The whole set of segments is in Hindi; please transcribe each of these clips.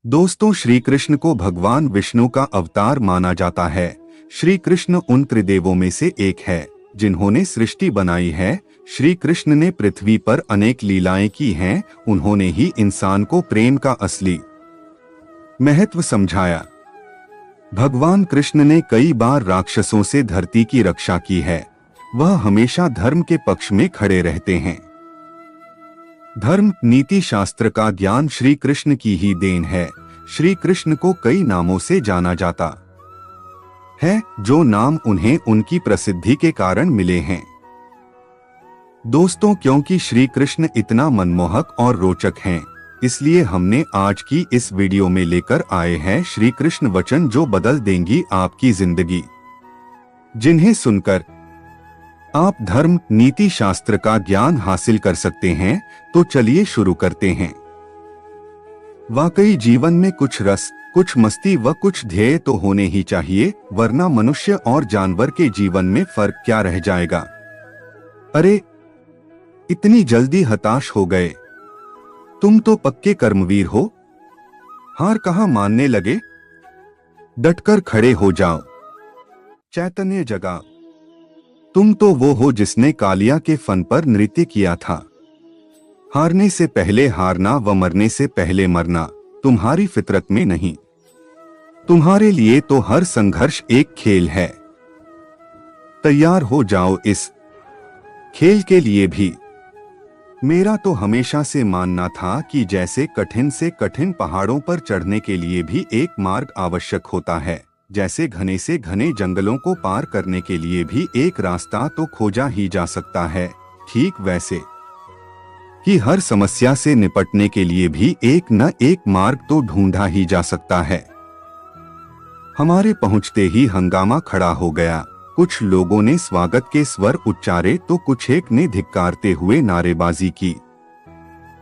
दोस्तों, श्री कृष्ण को भगवान विष्णु का अवतार माना जाता है। श्री कृष्ण उन त्रिदेवों में से एक है जिन्होंने सृष्टि बनाई है। श्री कृष्ण ने पृथ्वी पर अनेक लीलाएं की हैं। उन्होंने ही इंसान को प्रेम का असली महत्व समझाया। भगवान कृष्ण ने कई बार राक्षसों से धरती की रक्षा की है। वह हमेशा धर्म के पक्ष में खड़े रहते हैं। धर्म नीति शास्त्र का ज्ञान श्री कृष्ण की ही देन है। श्री कृष्ण को कई नामों से जाना जाता है, जो नाम उन्हें उनकी प्रसिद्धि के कारण मिले हैं। दोस्तों, क्योंकि श्री कृष्ण इतना मनमोहक और रोचक हैं, इसलिए हमने आज की इस वीडियो में लेकर आए हैं श्री कृष्ण वचन जो बदल देंगी आपकी जिंदगी, जिन्हें सुनकर आप धर्म नीति शास्त्र का ज्ञान हासिल कर सकते हैं। तो चलिए शुरू करते हैं। वाकई जीवन में कुछ रस, कुछ मस्ती व कुछ ध्येय तो होने ही चाहिए, वरना मनुष्य और जानवर के जीवन में फर्क क्या रह जाएगा। अरे, इतनी जल्दी हताश हो गए? तुम तो पक्के कर्मवीर हो। हार कहाँ मानने लगे? डटकर खड़े हो जाओ, चैतन्य जगाओ। तुम तो वो हो जिसने कालिया के फन पर नृत्य किया था। हारने से पहले हारना व मरने से पहले मरना तुम्हारी फितरत में नहीं। तुम्हारे लिए तो हर संघर्ष एक खेल है। तैयार हो जाओ इस खेल के लिए भी। मेरा तो हमेशा से मानना था कि जैसे कठिन से कठिन पहाड़ों पर चढ़ने के लिए भी एक मार्ग आवश्यक होता है, जैसे घने से घने जंगलों को पार करने के लिए भी एक रास्ता तो खोजा ही जा सकता है, ठीक वैसे ही हर समस्या से निपटने के लिए भी एक न एक मार्ग तो ढूंढा ही जा सकता है। हमारे पहुंचते ही हंगामा खड़ा हो गया। कुछ लोगों ने स्वागत के स्वर उच्चारे तो कुछ एक ने धिक्कारते हुए नारेबाजी की।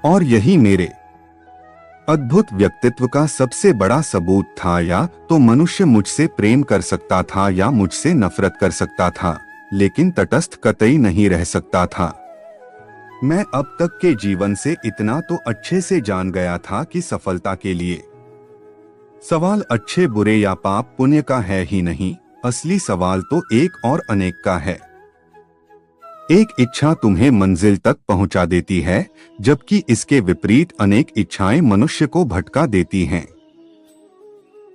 और यही मेरे अद्भुत व्यक्तित्व का सबसे बड़ा सबूत था। या तो मनुष्य मुझसे प्रेम कर सकता था या मुझसे नफरत कर सकता था, लेकिन तटस्थ कतई नहीं रह सकता था। मैं अब तक के जीवन से इतना तो अच्छे से जान गया था कि सफलता के लिए सवाल अच्छे बुरे या पाप पुण्य का है ही नहीं। असली सवाल तो एक और अनेक का है। एक इच्छा तुम्हें मंजिल तक पहुंचा देती है, जबकि इसके विपरीत अनेक इच्छाएं मनुष्य को भटका देती हैं।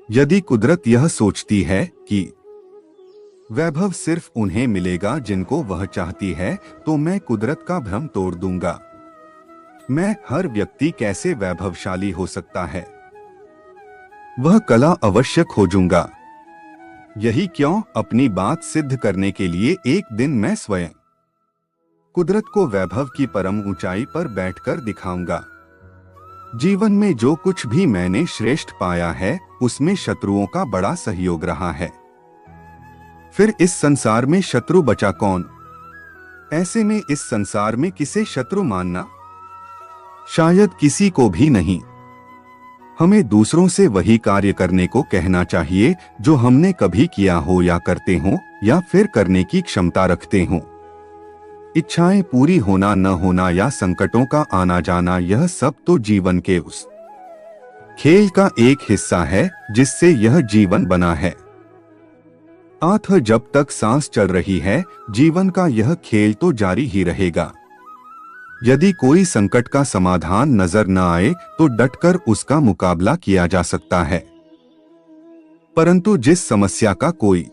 यदि कुदरत यह सोचती है कि वैभव सिर्फ उन्हें मिलेगा जिनको वह चाहती है, तो मैं कुदरत का भ्रम तोड़ दूंगा। मैं हर व्यक्ति कैसे वैभवशाली हो सकता है, वह कला अवश्य खोजूंगा। यही क्यों, अपनी बात सिद्ध करने के लिए एक दिन मैं स्वयं कुदरत को वैभव की परम ऊंचाई पर बैठकर दिखाऊंगा। जीवन में जो कुछ भी मैंने श्रेष्ठ पाया है, उसमें शत्रुओं का बड़ा सहयोग रहा है। फिर इस संसार में शत्रु बचा कौन? ऐसे में इस संसार में किसे शत्रु मानना? शायद किसी को भी नहीं। हमें दूसरों से वही कार्य करने को कहना चाहिए जो हमने कभी किया हो या करते हो या फिर करने की क्षमता रखते हो। इच्छाएं पूरी होना न होना या संकटों का आना जाना, यह सब तो जीवन के उस खेल का एक हिस्सा है जिससे यह जीवन बना है। अतः जब तक सांस चल रही है, जीवन का यह खेल तो जारी ही रहेगा। यदि कोई संकट का समाधान नजर न आए तो डटकर उसका मुकाबला किया जा सकता है, परंतु जिस समस्या का कोई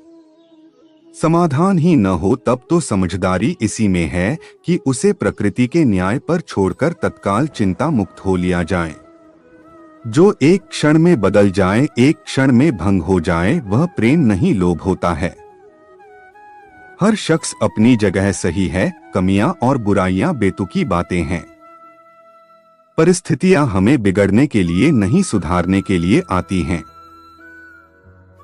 समाधान ही न हो, तब तो समझदारी इसी में है कि उसे प्रकृति के न्याय पर छोड़कर तत्काल चिंता मुक्त हो लिया जाए। जो एक क्षण में बदल जाए, एक क्षण में भंग हो जाए, वह प्रेम नहीं लोभ होता है। हर शख्स अपनी जगह सही है, कमियां और बुराइयां बेतुकी बातें हैं। परिस्थितियां हमें बिगड़ने के लिए नहीं, सुधारने के लिए आती हैं।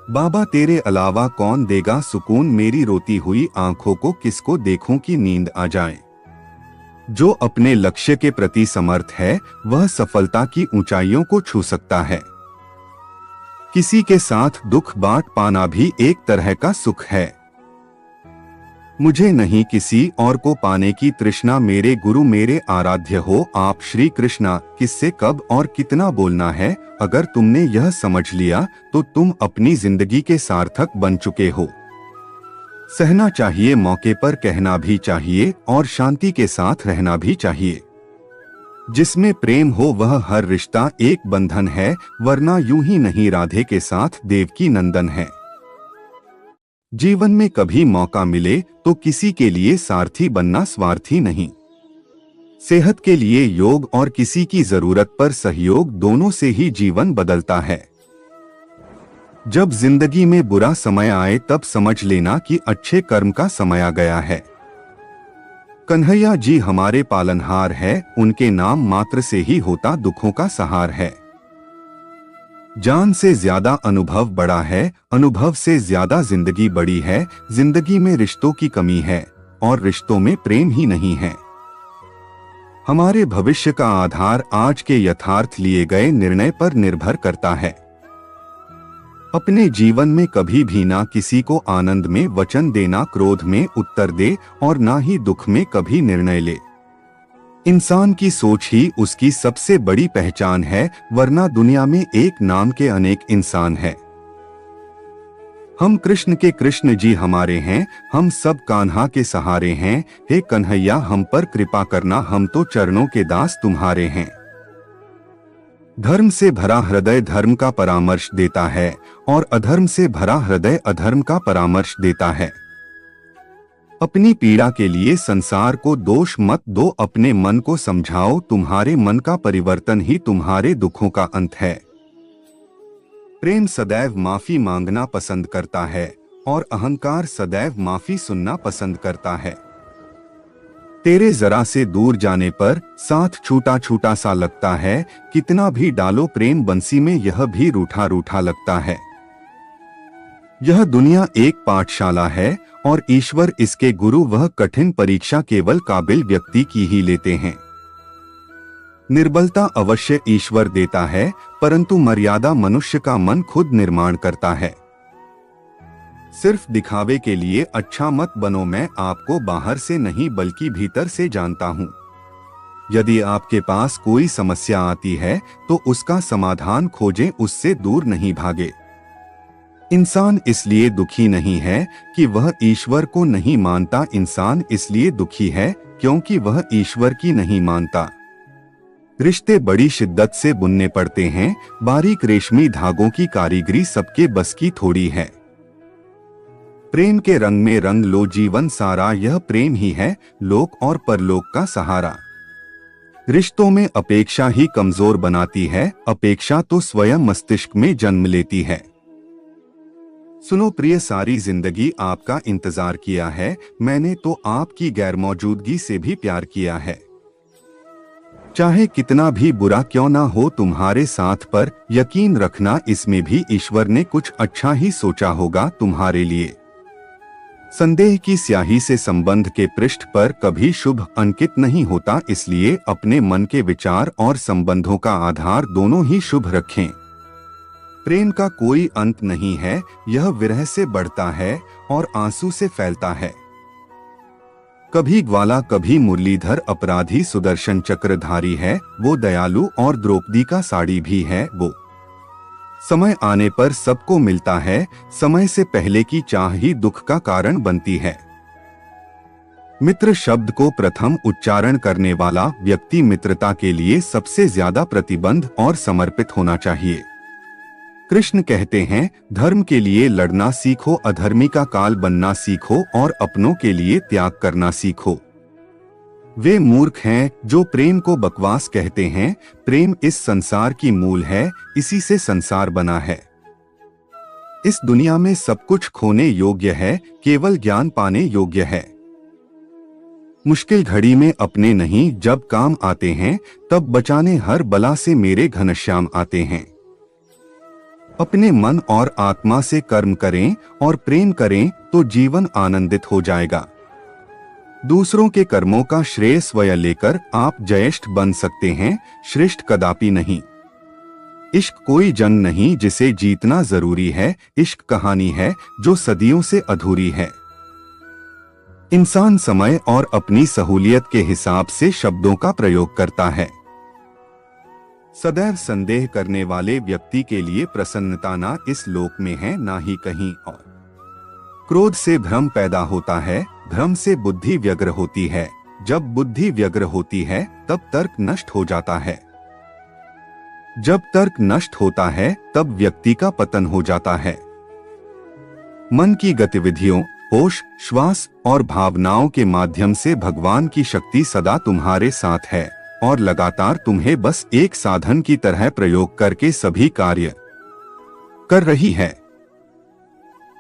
बाबा तेरे अलावा कौन देगा सुकून, मेरी रोती हुई आंखों को किसको देखूं कि नींद आ जाए। जो अपने लक्ष्य के प्रति समर्थ है, वह सफलता की ऊंचाइयों को छू सकता है। किसी के साथ दुख बांट पाना भी एक तरह का सुख है। मुझे नहीं किसी और को पाने की तृष्णा, मेरे गुरु मेरे आराध्य हो आप श्री कृष्णा। किससे कब और कितना बोलना है, अगर तुमने यह समझ लिया तो तुम अपनी जिंदगी के सार्थक बन चुके हो। सहना चाहिए, मौके पर कहना भी चाहिए और शांति के साथ रहना भी चाहिए। जिसमें प्रेम हो वह हर रिश्ता एक बंधन है, वरना यूं ही नहीं राधे के साथ देवकी नंदन है। जीवन में कभी मौका मिले तो किसी के लिए सारथी बनना स्वार्थी नहीं। सेहत के लिए योग और किसी की जरूरत पर सहयोग, दोनों से ही जीवन बदलता है। जब जिंदगी में बुरा समय आए तब समझ लेना कि अच्छे कर्म का समय आ गया है। कन्हैया जी हमारे पालनहार है, उनके नाम मात्र से ही होता दुखों का सहार है। जान से ज्यादा अनुभव बड़ा है, अनुभव से ज्यादा जिंदगी बड़ी है। जिंदगी में रिश्तों की कमी है और रिश्तों में प्रेम ही नहीं है। हमारे भविष्य का आधार आज के यथार्थ लिए गए निर्णय पर निर्भर करता है। अपने जीवन में कभी भी ना किसी को आनंद में वचन देना, क्रोध में उत्तर दे और ना ही दुख में कभी निर्णय ले। इंसान की सोच ही उसकी सबसे बड़ी पहचान है, वरना दुनिया में एक नाम के अनेक इंसान हैं। हम कृष्ण के कृष्ण जी हमारे हैं, हम सब कान्हा के सहारे हैं। हे कन्हैया हम पर कृपा करना, हम तो चरणों के दास तुम्हारे हैं। धर्म से भरा हृदय धर्म का परामर्श देता है और अधर्म से भरा हृदय अधर्म का परामर्श देता है। अपनी पीड़ा के लिए संसार को दोष मत दो, अपने मन को समझाओ, तुम्हारे मन का परिवर्तन ही तुम्हारे दुखों का अंत है। प्रेम सदैव माफी मांगना पसंद करता है और अहंकार सदैव माफी सुनना पसंद करता है। तेरे जरा से दूर जाने पर साथ छूटा छूटा सा लगता है, कितना भी डालो प्रेम बंसी में यह भी रूठा रूठा लगता है। यह दुनिया एक पाठशाला है और ईश्वर इसके गुरु, वह कठिन परीक्षा केवल काबिल व्यक्ति की ही लेते हैं। निर्बलता अवश्य ईश्वर देता है, परंतु मर्यादा मनुष्य का मन खुद निर्माण करता है। सिर्फ दिखावे के लिए अच्छा मत बनो, मैं आपको बाहर से नहीं बल्कि भीतर से जानता हूँ। यदि आपके पास कोई समस्या आती है तो उसका समाधान खोजें, उससे दूर नहीं भागे। इंसान इसलिए दुखी नहीं है कि वह ईश्वर को नहीं मानता, इंसान इसलिए दुखी है क्योंकि वह ईश्वर की नहीं मानता। रिश्ते बड़ी शिद्दत से बुनने पड़ते हैं, बारीक रेशमी धागों की कारीगरी सबके बस की थोड़ी है। प्रेम के रंग में रंग लो जीवन सारा, यह प्रेम ही है लोक और परलोक का सहारा। रिश्तों में अपेक्षा ही कमजोर बनाती है, अपेक्षा तो स्वयं मस्तिष्क में जन्म लेती है। सुनो प्रिय, सारी जिंदगी आपका इंतजार किया है, मैंने तो आपकी गैरमौजूदगी से भी प्यार किया है। चाहे कितना भी बुरा क्यों ना हो तुम्हारे साथ, पर यकीन रखना इसमें भी ईश्वर ने कुछ अच्छा ही सोचा होगा तुम्हारे लिए। संदेह की स्याही से संबंध के पृष्ठ पर कभी शुभ अंकित नहीं होता, इसलिए अपने मन के विचार और संबंधों का आधार दोनों ही शुभ रखें। प्रेम का कोई अंत नहीं है, यह विरह से बढ़ता है और आंसू से फैलता है। कभी ग्वाला कभी मुरलीधर, अपराधी सुदर्शन चक्रधारी है वो, दयालु और द्रौपदी का साड़ी भी है वो। समय आने पर सबको मिलता है, समय से पहले की चाह ही दुख का कारण बनती है। मित्र शब्द को प्रथम उच्चारण करने वाला व्यक्ति मित्रता के लिए सबसे ज्यादा प्रतिबद्ध और समर्पित होना चाहिए। कृष्ण कहते हैं, धर्म के लिए लड़ना सीखो, अधर्मी का काल बनना सीखो और अपनों के लिए त्याग करना सीखो। वे मूर्ख हैं जो प्रेम को बकवास कहते हैं। प्रेम इस संसार की मूल है, इसी से संसार बना है। इस दुनिया में सब कुछ खोने योग्य है, केवल ज्ञान पाने योग्य है। मुश्किल घड़ी में अपने नहीं जब काम आते हैं, तब बचाने हर बला से मेरे घनश्याम आते हैं। अपने मन और आत्मा से कर्म करें और प्रेम करें तो जीवन आनंदित हो जाएगा। दूसरों के कर्मों का श्रेय स्वयं लेकर आप जयेष्ठ बन सकते हैं, श्रेष्ठ कदापि नहीं। इश्क कोई जंग नहीं जिसे जीतना जरूरी है, इश्क कहानी है जो सदियों से अधूरी है। इंसान समय और अपनी सहूलियत के हिसाब से शब्दों का प्रयोग करता है। सदैव संदेह करने वाले व्यक्ति के लिए प्रसन्नता ना इस लोक में है ना ही कहीं और। क्रोध से भ्रम पैदा होता है, भ्रम से बुद्धि व्यग्र होती है, जब बुद्धि व्यग्र होती है तब तर्क नष्ट हो जाता है, जब तर्क नष्ट होता है तब व्यक्ति का पतन हो जाता है। मन की गतिविधियों, होश, श्वास और भावनाओं के माध्यम से भगवान की शक्ति सदा तुम्हारे साथ है और लगातार तुम्हें बस एक साधन की तरह प्रयोग करके सभी कार्य कर रही है।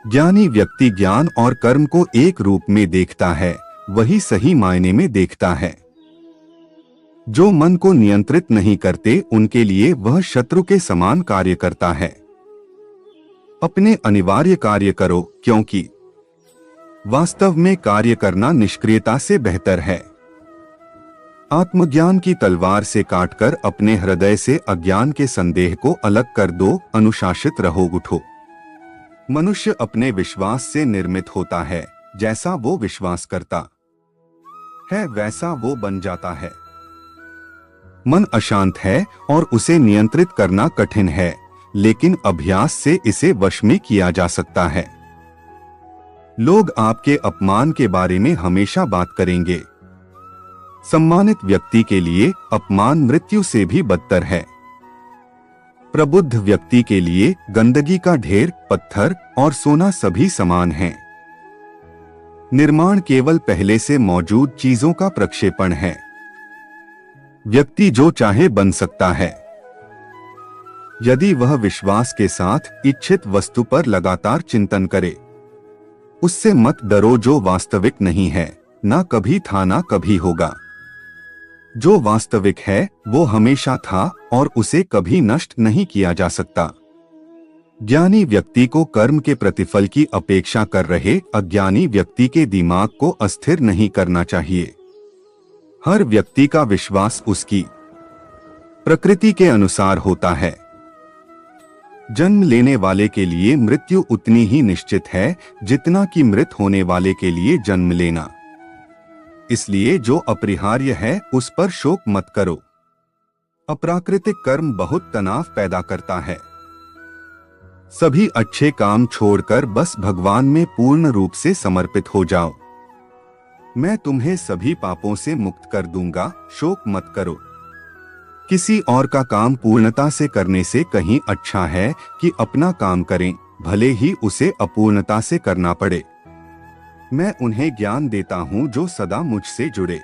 ज्ञानी व्यक्ति ज्ञान और कर्म को एक रूप में देखता है, वही सही मायने में देखता है। जो मन को नियंत्रित नहीं करते उनके लिए वह शत्रु के समान कार्य करता है। अपने अनिवार्य कार्य करो, क्योंकि वास्तव में कार्य करना निष्क्रियता से बेहतर है। आत्मज्ञान की तलवार से काटकर अपने हृदय से अज्ञान के संदेह को अलग कर दो। अनुशासित रहो, उठो। मनुष्य अपने विश्वास से निर्मित होता है, जैसा वो विश्वास करता है वैसा वो बन जाता है। मन अशांत है और उसे नियंत्रित करना कठिन है, लेकिन अभ्यास से इसे वश में किया जा सकता है। लोग आपके अपमान के बारे में हमेशा बात करेंगे। सम्मानित व्यक्ति के लिए अपमान मृत्यु से भी बदतर है। प्रबुद्ध व्यक्ति के लिए गंदगी का ढेर, पत्थर और सोना सभी समान हैं। निर्माण केवल पहले से मौजूद चीजों का प्रक्षेपण है। व्यक्ति जो चाहे बन सकता है, यदि वह विश्वास के साथ इच्छित वस्तु पर लगातार चिंतन करे। उससे मत डरो जो वास्तविक नहीं है, ना कभी था ना कभी होगा। जो वास्तविक है वो हमेशा था और उसे कभी नष्ट नहीं किया जा सकता। ज्ञानी व्यक्ति को कर्म के प्रतिफल की अपेक्षा कर रहे अज्ञानी व्यक्ति के दिमाग को अस्थिर नहीं करना चाहिए। हर व्यक्ति का विश्वास उसकी प्रकृति के अनुसार होता है। जन्म लेने वाले के लिए मृत्यु उतनी ही निश्चित है जितना कि मृत होने वाले के लिए जन्म लेना। इसलिए जो अपरिहार्य है उस पर शोक मत करो। अप्राकृतिक कर्म बहुत तनाव पैदा करता है। सभी अच्छे काम छोड़कर बस भगवान में पूर्ण रूप से समर्पित हो जाओ। मैं तुम्हें सभी पापों से मुक्त कर दूंगा, शोक मत करो। किसी और का काम पूर्णता से करने से कहीं अच्छा है कि अपना काम करें, भले ही उसे अपूर्णता से करना पड़े। मैं उन्हें ज्ञान देता हूं जो सदा मुझसे जुड़े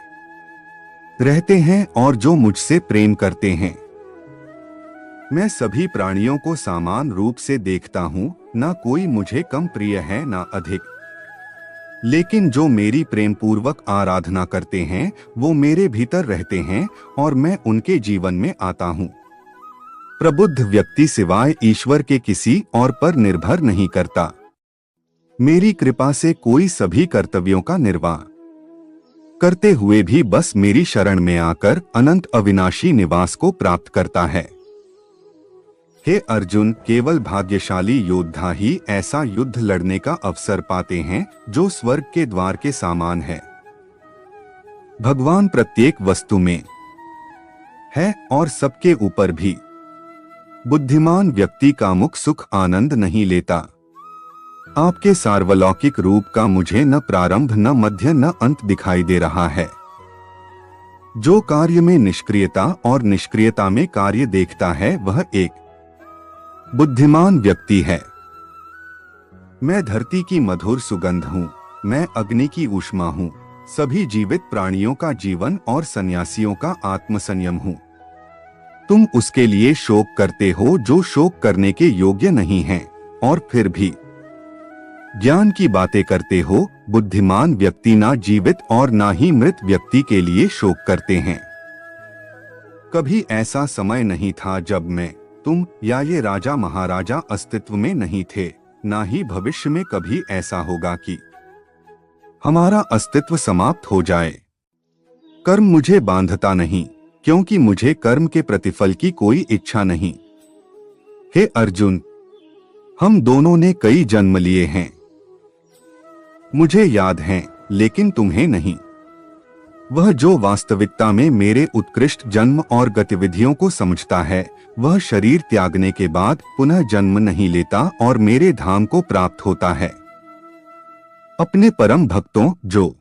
रहते हैं और जो मुझसे प्रेम करते हैं। मैं सभी प्राणियों को समान रूप से देखता हूं, ना कोई मुझे कम प्रिय है ना अधिक। लेकिन जो मेरी प्रेम पूर्वक आराधना करते हैं वो मेरे भीतर रहते हैं और मैं उनके जीवन में आता हूं। प्रबुद्ध व्यक्ति सिवाय ईश्वर के किसी और पर निर्भर नहीं करता। मेरी कृपा से कोई सभी कर्तव्यों का निर्वाह करते हुए भी बस मेरी शरण में आकर अनंत अविनाशी निवास को प्राप्त करता है। हे अर्जुन, केवल भाग्यशाली योद्धा ही ऐसा युद्ध लड़ने का अवसर पाते हैं जो स्वर्ग के द्वार के समान है। भगवान प्रत्येक वस्तु में है और सबके ऊपर भी। बुद्धिमान व्यक्ति का मुख सुख आनंद नहीं लेता। आपके सार्वलौकिक रूप का मुझे न प्रारंभ न मध्य न अंत दिखाई दे रहा है। जो कार्य में निष्क्रियता और निष्क्रियता में कार्य देखता है वह एक बुद्धिमान व्यक्ति है। मैं धरती की मधुर सुगंध हूँ, मैं अग्नि की ऊष्मा हूँ, सभी जीवित प्राणियों का जीवन और सन्यासियों का आत्मसंयम हूँ। तुम उसके लिए शोक करते हो जो शोक करने के योग्य नहीं है और फिर भी ज्ञान की बातें करते हो। बुद्धिमान व्यक्ति ना जीवित और ना ही मृत व्यक्ति के लिए शोक करते हैं। कभी ऐसा समय नहीं था जब मैं, तुम या ये राजा महाराजा अस्तित्व में नहीं थे, ना ही भविष्य में कभी ऐसा होगा कि हमारा अस्तित्व समाप्त हो जाए। कर्म मुझे बांधता नहीं, क्योंकि मुझे कर्म के प्रतिफल की कोई इच्छा नहीं। हे अर्जुन, हम दोनों ने कई जन्म लिए हैं, मुझे याद है, लेकिन तुम्हें नहीं। वह जो वास्तविकता में मेरे उत्कृष्ट जन्म और गतिविधियों को समझता है, वह शरीर त्यागने के बाद पुनः जन्म नहीं लेता और मेरे धाम को प्राप्त होता है। अपने परम भक्तों जो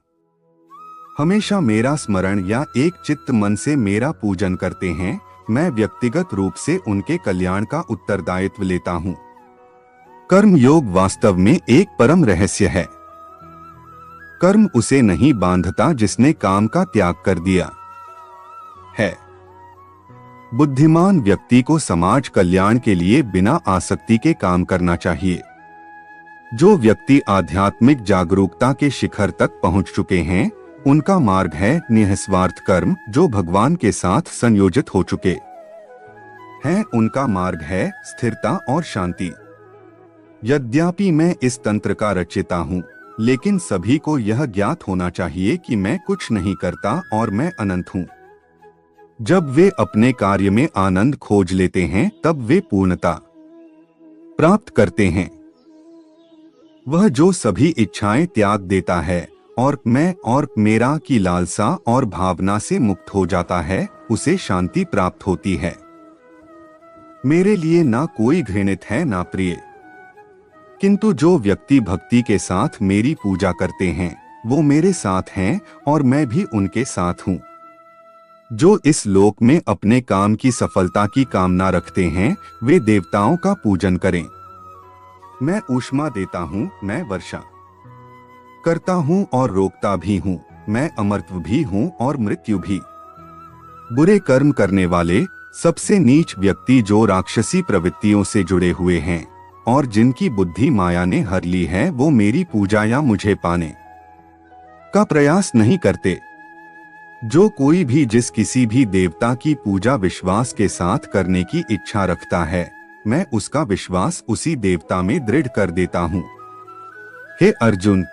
हमेशा मेरा स्मरण या एक चित्त मन से मेरा पूजन करते हैं, मैं व्यक्तिगत रूप से उनके कल्याण का उत्तरदायित्व लेता हूँ। कर्म योग वास्तव में एक परम रहस्य है। कर्म उसे नहीं बांधता जिसने काम का त्याग कर दिया है। बुद्धिमान व्यक्ति को समाज कल्याण के लिए बिना आसक्ति के काम करना चाहिए। जो व्यक्ति आध्यात्मिक जागरूकता के शिखर तक पहुंच चुके हैं, उनका मार्ग है निस्वार्थ कर्म जो भगवान के साथ संयोजित हो चुके हैं। उनका मार्ग है स्थिरता और शांति। यद्यपि मैं इस तंत्र का रचयिता हूँ, लेकिन सभी को यह ज्ञात होना चाहिए कि मैं कुछ नहीं करता और मैं अनंत हूँ। जब वे अपने कार्य में आनंद खोज लेते हैं, तब वे पूर्णता प्राप्त करते हैं। वह जो सभी इच्छाएं त्याग देता है और मैं और मेरा की लालसा और भावना से मुक्त हो जाता है, उसे शांति प्राप्त होती है। मेरे लिए ना कोई घृणित है ना प्रिय, किंतु जो व्यक्ति भक्ति के साथ मेरी पूजा करते हैं, वो मेरे साथ हैं और मैं भी उनके साथ हूँ। जो इस लोक में अपने काम की सफलता की कामना रखते हैं, वे देवताओं का पूजन करें। मैं ऊष्मा देता हूँ, मैं वर्षा करता हूँ और रोकता भी हूँ, मैं अमरत्व भी हूँ और मृत्यु भी। बुरे कर्म करने वाले सबसे नीच व्यक्ति जो राक्षसी प्रवृत्तियों से जुड़े हुए हैं और जिनकी बुद्धि माया ने हर ली है, वो मेरी पूजा या मुझे पाने का प्रयास नहीं करते। जो कोई भी जिस किसी भी देवता की पूजा विश्वास के साथ करने की इच्छा रखता है, मैं उसका विश्वास उसी देवता में दृढ़ कर देता हूँ। हे अर्जुन,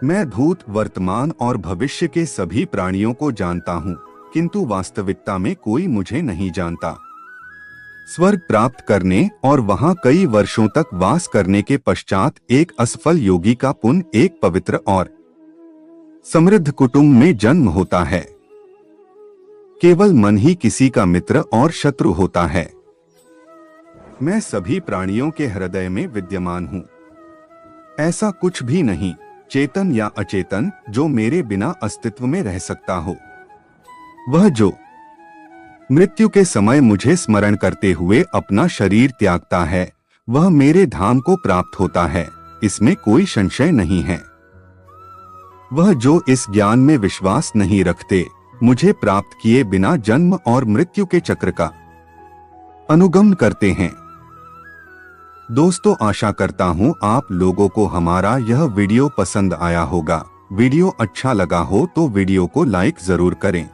मैं भूत, वर्तमान और भविष्य के सभी प्राणियों को जानता हूँ, किंतु वास्तविकता में कोई मुझे नहीं जानता। स्वर्ग प्राप्त करने और वहां कई वर्षों तक वास करने के पश्चात एक असफल योगी का पुण्य एक पवित्र और समृद्ध कुटुंब में जन्म होता है। केवल मन ही किसी का मित्र और शत्रु होता है। मैं सभी प्राणियों के हृदय में विद्यमान हूँ। ऐसा कुछ भी नहीं, चेतन या अचेतन, जो मेरे बिना अस्तित्व में रह सकता हो। वह जो मृत्यु के समय मुझे स्मरण करते हुए अपना शरीर त्यागता है, वह मेरे धाम को प्राप्त होता है, इसमें कोई संशय नहीं है। वह जो इस ज्ञान में विश्वास नहीं रखते, मुझे प्राप्त किए बिना जन्म और मृत्यु के चक्र का अनुगमन करते हैं। दोस्तों, आशा करता हूं आप लोगों को हमारा यह वीडियो पसंद आया होगा। वीडियो अच्छा लगा हो तो वीडियो को लाइक जरूर करें।